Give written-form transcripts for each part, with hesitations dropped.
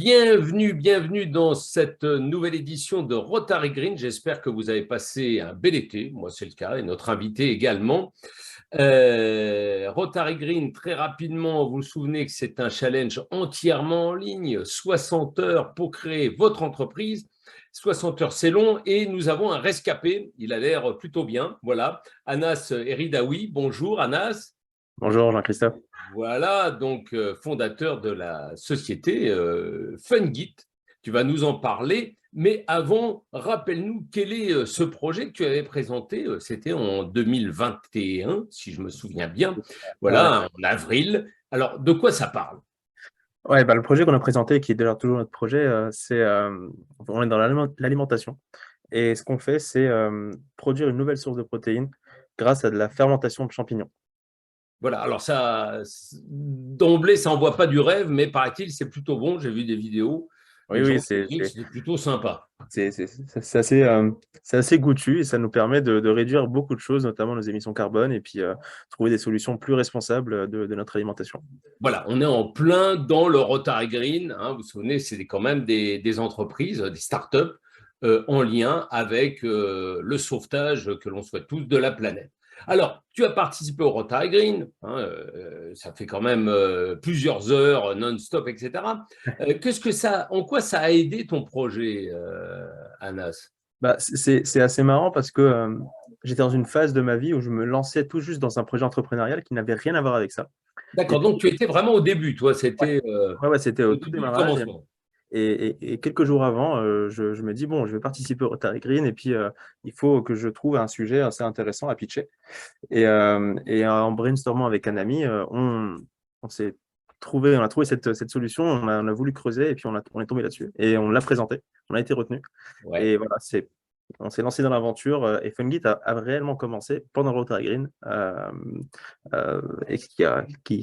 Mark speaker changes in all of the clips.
Speaker 1: Bienvenue dans cette nouvelle édition de Rotary Green. J'espère que vous avez passé un bel été. Moi, c'est le cas, et notre invité également. Rotary Green, très rapidement, vous vous souvenez que c'est un challenge entièrement en ligne, 60 heures pour créer votre entreprise. 60 heures, c'est long, et nous avons un rescapé. Il a l'air plutôt bien. Voilà, Anas Eridaoui. Bonjour, Anas.
Speaker 2: Bonjour Jean-Christophe.
Speaker 1: Voilà, donc fondateur de la société FunGit. Tu vas nous en parler, mais avant, rappelle-nous quel est ce projet que tu avais présenté. C'était en 2021, si je me souviens bien.
Speaker 2: Ouais,
Speaker 1: Voilà, en avril. Alors, de quoi ça parle?
Speaker 2: ouais le projet qu'on a présenté, qui est d'ailleurs toujours notre projet, on est dans l'alimentation. Et ce qu'on fait, c'est produire une nouvelle source de protéines grâce à de la fermentation de champignons.
Speaker 1: Voilà, alors ça, d'emblée, ça n'envoie pas du rêve, mais paraît-il, c'est plutôt bon. J'ai vu des vidéos.
Speaker 2: Oui,
Speaker 1: Les
Speaker 2: oui,
Speaker 1: gens me disaient que c'était plutôt sympa.
Speaker 2: c'est assez goûtu et ça nous permet de réduire beaucoup de choses, notamment nos émissions carbone, et puis trouver des solutions plus responsables de notre alimentation.
Speaker 1: Voilà, on est en plein dans le Rotary Green. Hein, vous vous souvenez, c'est quand même des entreprises, des startups en lien avec le sauvetage que l'on souhaite tous de la planète. Alors, tu as participé au Rotary Green, hein, ça fait quand même plusieurs heures non-stop, etc. En quoi ça a aidé ton projet, Anas?
Speaker 2: Bah, c'est assez marrant parce que j'étais dans une phase de ma vie où je me lançais tout juste dans un projet entrepreneurial qui n'avait rien à voir avec ça. Et
Speaker 1: D'accord,
Speaker 2: puis,
Speaker 1: donc tu étais vraiment au début, toi,
Speaker 2: ouais,
Speaker 1: c'était
Speaker 2: ouais, c'était au
Speaker 1: au
Speaker 2: tout
Speaker 1: début du
Speaker 2: démarrage.
Speaker 1: commencement.
Speaker 2: Et quelques jours avant, je me dis, bon, je vais participer au Rotary Green et puis il faut que je trouve un sujet assez intéressant à pitcher. Et en brainstormant avec un ami, on a trouvé cette solution, on a voulu creuser et puis on est tombé là-dessus. Et on l'a présenté, on a été retenu.
Speaker 1: Ouais.
Speaker 2: Et voilà, on s'est lancé dans l'aventure et FunGit a réellement commencé pendant le Rotary Green et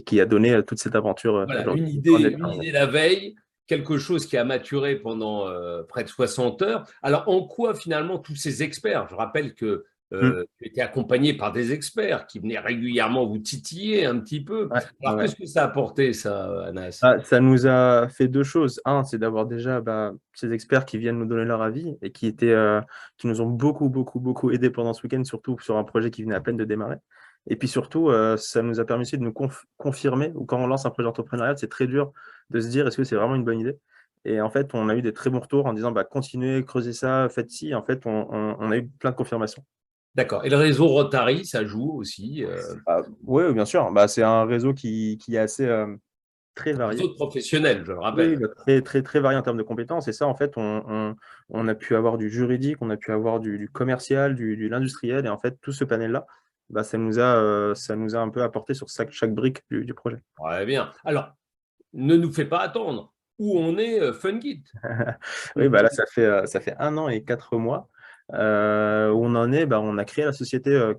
Speaker 2: qui a donné toute cette aventure
Speaker 1: Voilà,
Speaker 2: aujourd'hui.
Speaker 1: une idée la veille, quelque chose qui a maturé pendant près de 60 heures. Alors, en quoi finalement tous ces experts, je rappelle que
Speaker 2: Mm.
Speaker 1: tu étais accompagné par des experts qui venaient régulièrement vous titiller un petit peu.
Speaker 2: Ouais,
Speaker 1: Alors,
Speaker 2: ouais.
Speaker 1: qu'est-ce que ça a apporté, ça, Anas?
Speaker 2: Ah, ça nous a fait deux choses. Un, c'est d'avoir déjà ces experts qui viennent nous donner leur avis et qui nous ont beaucoup aidé pendant ce week-end, surtout sur un projet qui venait à peine de démarrer. Et puis surtout, ça nous a permis aussi de nous confirmer, ou quand on lance un projet entrepreneurial, c'est très dur de se dire est-ce que c'est vraiment une bonne idée. Et en fait, on a eu des très bons retours en disant continuez, creusez ça, faites ci. En fait, on a eu plein de confirmations.
Speaker 1: D'accord. Et le réseau Rotary, ça joue aussi,
Speaker 2: Oui, bien sûr. C'est un réseau qui est assez très
Speaker 1: un réseau
Speaker 2: varié.
Speaker 1: de professionnels, je le
Speaker 2: Oui,
Speaker 1: rappelle.
Speaker 2: très varié en termes de compétences. Et ça, en fait, on a pu avoir du juridique, on a pu avoir du commercial, de l'industriel. Et en fait, tout ce panel-là, ça nous a un peu apporté sur chaque brique du projet.
Speaker 1: Très bien. Alors, ne nous fais pas attendre. Où on est, FunGit?
Speaker 2: Oui, là, ça fait 1 an et 4 mois où on en est. On a créé la société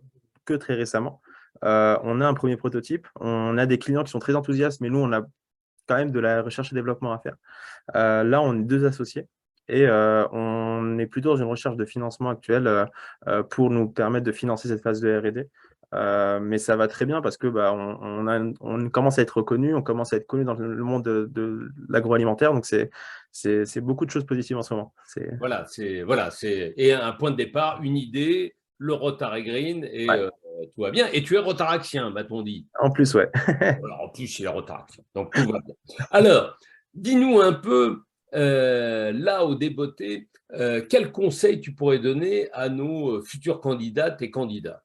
Speaker 2: que très récemment. On a un premier prototype. On a des clients qui sont très enthousiastes, mais nous, on a quand même de la recherche et développement à faire. Là, on est deux associés et on est plutôt dans une recherche de financement actuelle pour nous permettre de financer cette phase de R&D. Mais ça va très bien parce que on commence à être reconnu, on commence à être connu dans le monde de l'agroalimentaire. Donc, c'est beaucoup de choses positives en ce moment.
Speaker 1: Et un point de départ, une idée, le Rotary Green, et
Speaker 2: Ouais,
Speaker 1: tout va bien. Et tu es Rotaracien, m'a-t-on dit.
Speaker 2: en plus, ouais.
Speaker 1: Alors, en plus, il est Rotaracien, donc tout va bien. Alors, dis-nous un peu, là, au débeauté, quel conseil tu pourrais donner à nos futurs candidates et candidats?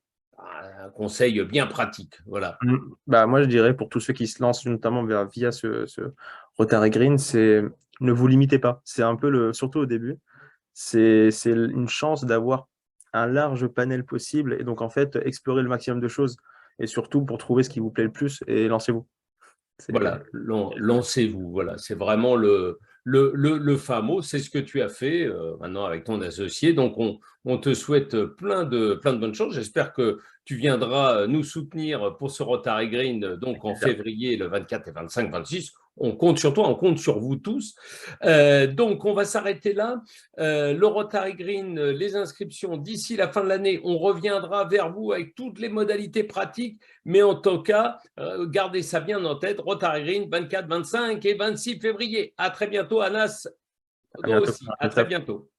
Speaker 1: Un conseil bien pratique, voilà.
Speaker 2: Moi, je dirais pour tous ceux qui se lancent notamment via ce Rotary Green, c'est ne vous limitez pas. C'est un peu surtout au début, c'est une chance d'avoir un large panel possible et donc en fait explorer le maximum de choses et surtout pour trouver ce qui vous plaît le plus et lancez-vous.
Speaker 1: Voilà,
Speaker 2: C'est
Speaker 1: lancez-vous. Voilà, c'est vraiment le fameux. C'est ce que tu as fait maintenant avec ton associé. Donc, on te souhaite plein de bonnes choses. J'espère que tu viendras nous soutenir pour ce Rotary Green donc en
Speaker 2: super.
Speaker 1: février, le 24 et 25, 26. on compte sur toi, on compte sur vous tous. Donc, on va s'arrêter là. Le Rotary Green, les inscriptions, d'ici la fin de l'année, on reviendra vers vous avec toutes les modalités pratiques. Mais en tout cas, gardez ça bien en tête. Rotary Green, 24, 25 et 26 février. À très bientôt, Anas.
Speaker 2: À bientôt.
Speaker 1: Aussi. À très bientôt.